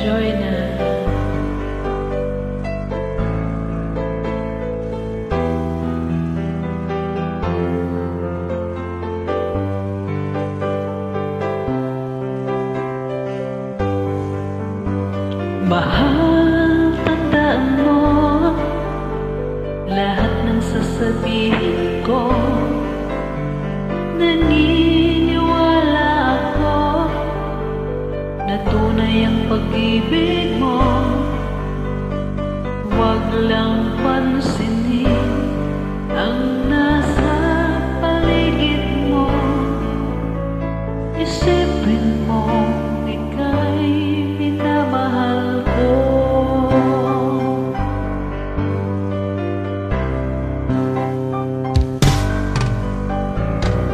enjoy na. Mahal, tandaan mo lahat ng sasabihin ko. Naniniwala ako na tunay ang pag-ibig mo. Huwag lang pansinin ang nasa paligid mo. Isipin mo ika'y minamahal ko.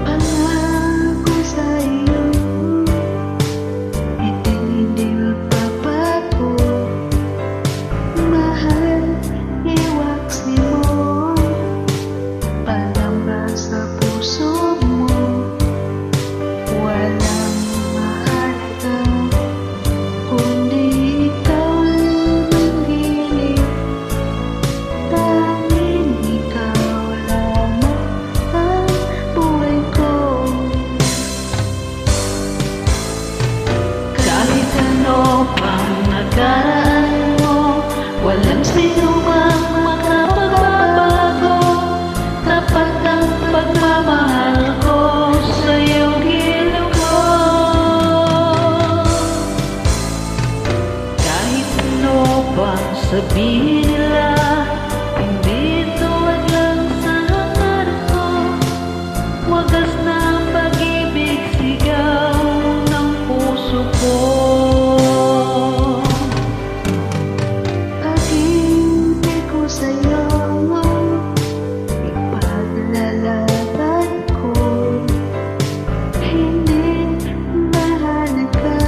Pangako sa'yo, hindi magbabago. Mahal, iwaksi mo, palamba sa puso mo. Walang mahalaga kundi ikaw lang ang hiling. Tanging ikaw lamang ang buhay ko. Kahit ano pang nakaraan mo, walang sino mang makapagbabago. Tapat ang pagmamahal ko sa iyong gilid ko. Kahit ano pang sabihin nila, hindi tuwag lang sa hangarin ko. Wagas na ang pag-ibig, sigaw ng puso ko. Pag-ibig ko sa'yo, ipaglalaban ko. Hindi mahalaga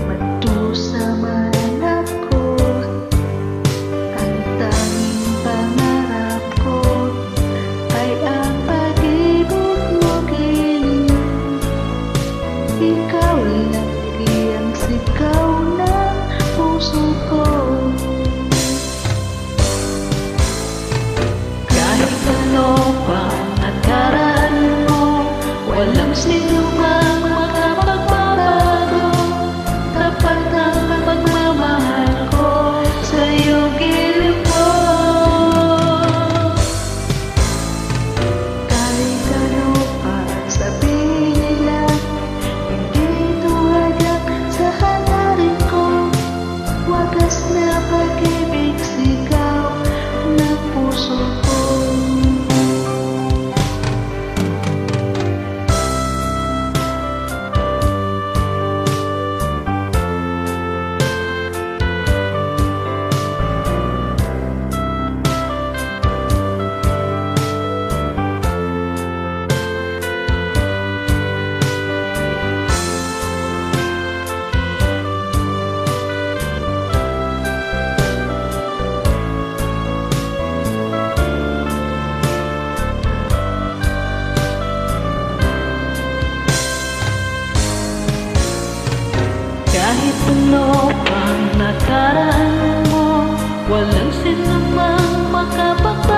magdusa man ako. Ang tanging pangarap ko ay ang pag-ibig mo giling. Ikaw lagi ang sigaw ng puso ko. Kahit ano pang nakaraan mo, walang sino mang makapagbabago. Tapat ang pagmamahal ko sa iyong gilid mo. Kahit ano pa sabihin nila, hindi tuwagak sa hangarin ko. Wagas na pag-ibig, sigaw ng puso ko. Kahit ano pang nakaraan mo, walang sino mang makapagbabago.